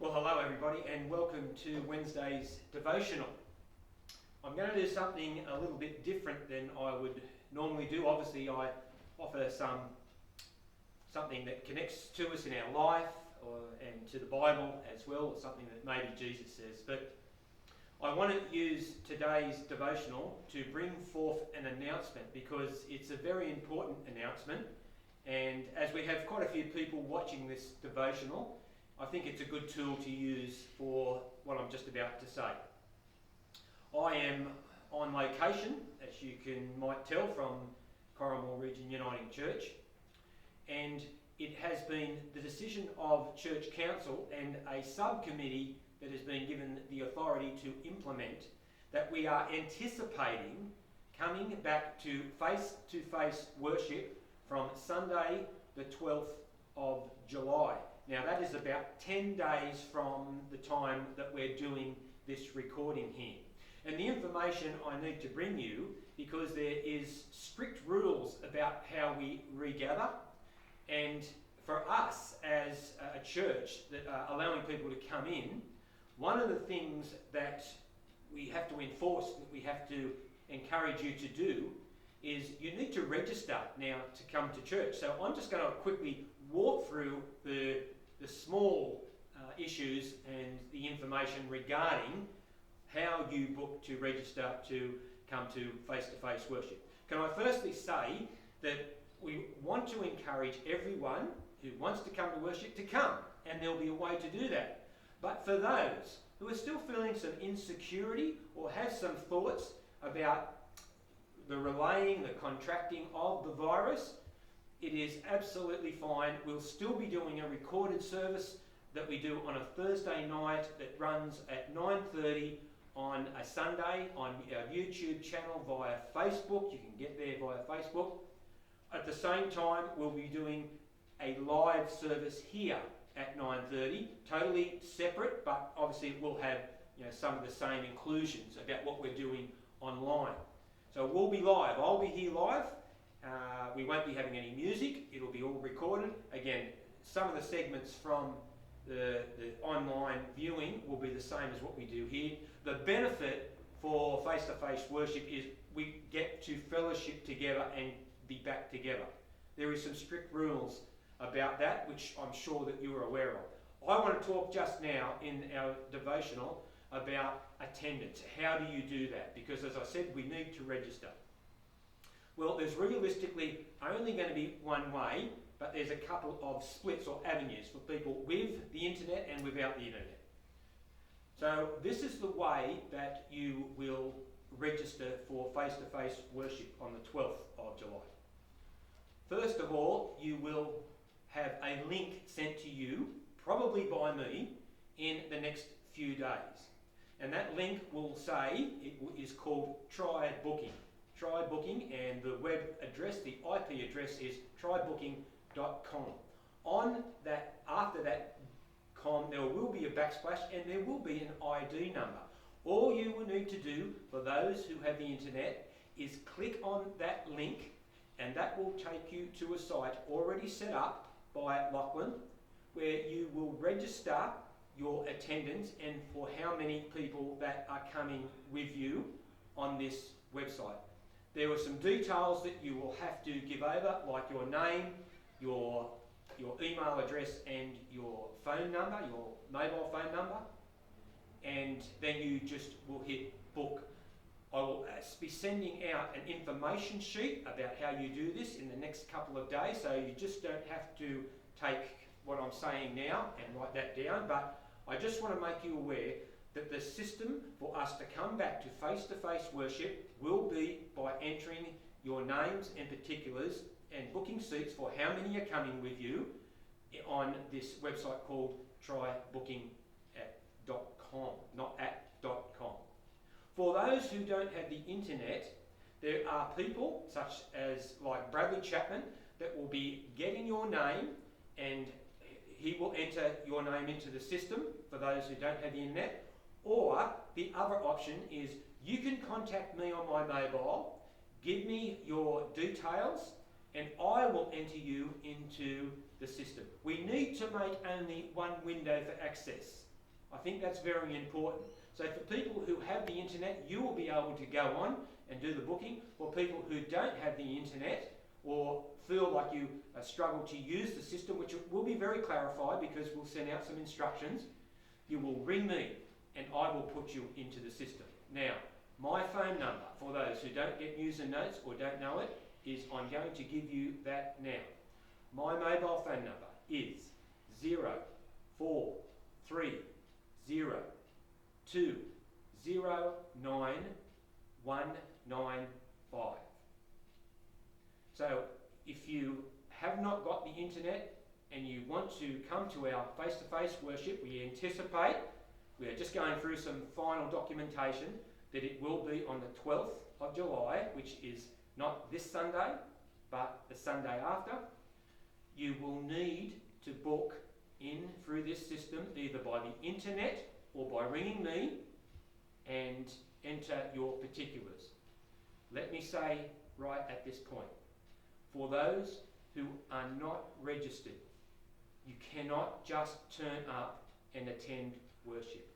Well, hello everybody and welcome to Wednesday's Devotional. I'm going to do something a little bit different than I would normally do. Obviously I offer something that connects to us in our life and to the Bible as well, or something that maybe Jesus says. But I want to use today's devotional to bring forth an announcement because it's a very important announcement, and as we have quite a few people watching this devotional, I think it's a good tool to use for what I'm just about to say. I am on location, as you might tell from Corrimal Region Uniting Church, and it has been the decision of Church Council and a subcommittee that has been given the authority to implement that we are anticipating coming back to face-to-face worship from Sunday the 12th of July. Now that is about 10 days from the time that we're doing this recording here. And the information I need to bring you, because there is strict rules about how we regather, and for us as a church that are allowing people to come in, one of the things that we have to enforce, that we have to encourage you to do, is you need to register now to come to church. So I'm just going to quickly walk through the small issues and the information regarding how you book to register to come to face-to-face worship. Can I firstly say that we want to encourage everyone who wants to come to worship to come, and there'll be a way to do that. But for those who are still feeling some insecurity or have some thoughts about the relaying, the contracting of the virus, it is absolutely fine. We'll still be doing a recorded service that we do on a Thursday night that runs at 9:30 on a Sunday on our YouTube channel via Facebook. You can get there via Facebook. At the same time, we'll be doing a live service here at 9:30, totally separate, but obviously it will have some of the same inclusions about what we're doing online. So we'll be live. I'll be here live. We won't be having any music. It'll be all recorded. Again, some of the segments from the online viewing will be the same as what we do here. The benefit for face-to-face worship is we get to fellowship together and be back together. There is some strict rules about that, which I'm sure that you are aware of. I want to talk just now in our devotional about attendance. How do you do that? Because as I said, we need to register. Well, there's realistically only going to be one way, but there's a couple of splits or avenues for people with the internet and without the internet. So this is the way that you will register for face-to-face worship on the 12th of July. First of all, you will have a link sent to you, probably by me, in the next few days. And that link will say, it is called Try Booking. Try Booking, and the web address, the IP address is trybooking.com. On that, after that com, there will be a backsplash and there will be an ID number. All you will need to do for those who have the internet is click on that link, and that will take you to a site already set up by Lachlan, where you will register your attendance and for how many people that are coming with you on this website. There are some details that you will have to give over, like your name, your email address and your phone number, your mobile phone number, and then you just will hit book. I will be sending out an information sheet about how you do this in the next couple of days, so you just don't have to take what I'm saying now and write that down, but I just want to make you aware that the system for us to come back to face-to-face worship will be by entering your names and particulars and booking seats for how many are coming with you on this website called trybooking.com, not at.com. For those who don't have the internet, there are people such as like Bradley Chapman that will be getting your name, and he will enter your name into the system for those who don't have the internet. Or the other option is you can contact me on my mobile, give me your details, and I will enter you into the system. We need to make only one window for access. I think that's very important. So for people who have the internet, you will be able to go on and do the booking. For people who don't have the internet or feel like you struggle to use the system, which will be very clarified because we'll send out some instructions, you will ring me and I will put you into the system. Now, my phone number, for those who don't get news and notes or don't know it, is I'm going to give you that now. My mobile phone number is 0430209195. So if you have not got the internet and you want to come to our face-to-face worship, we anticipate, we are just going through some final documentation, that it will be on the 12th of July, which is not this Sunday, but the Sunday after. You will need to book in through this system, either by the internet or by ringing me, and enter your particulars. Let me say right at this point, for those who are not registered, you cannot just turn up and attend worship.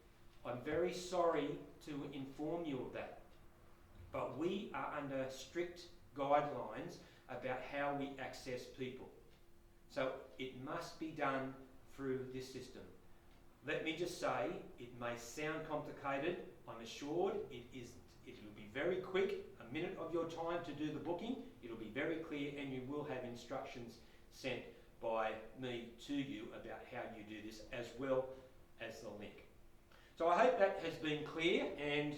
I'm very sorry to inform you of that, but we are under strict guidelines about how we access people. So it must be done through this system. Let me just say, it may sound complicated. I'm assured it isn't. It will be very quick, a minute of your time to do the booking. It'll be very clear, and you will have instructions sent by me to you about how you do this, as well as the link. So I hope that has been clear, and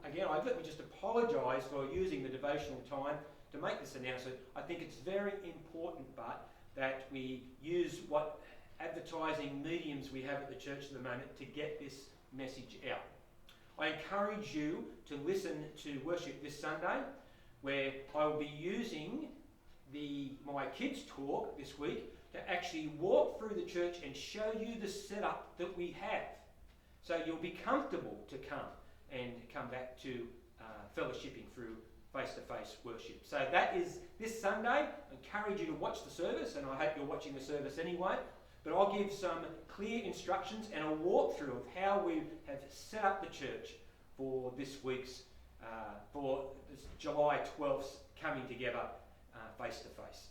again, let me just apologise for using the devotional time to make this announcement. I think it's very important, but that we use what advertising mediums we have at the church at the moment to get this message out. I encourage you to listen to worship this Sunday, where I will be using my kids' talk this week to actually walk through the church and show you the setup that we have. So you'll be comfortable to come back to fellowshipping through face-to-face worship. So that is this Sunday. I encourage you to watch the service, and I hope you're watching the service anyway. But I'll give some clear instructions and a walkthrough of how we have set up the church for this week's, for this July 12th coming together face-to-face.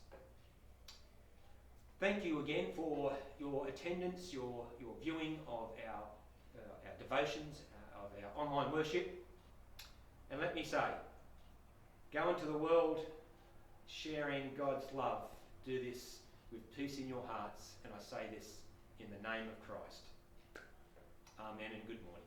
Thank you again for your attendance, your viewing of our devotions, of our online worship. And let me say, go into the world sharing God's love. Do this with peace in your hearts, and I say this in the name of Christ. Amen and good morning.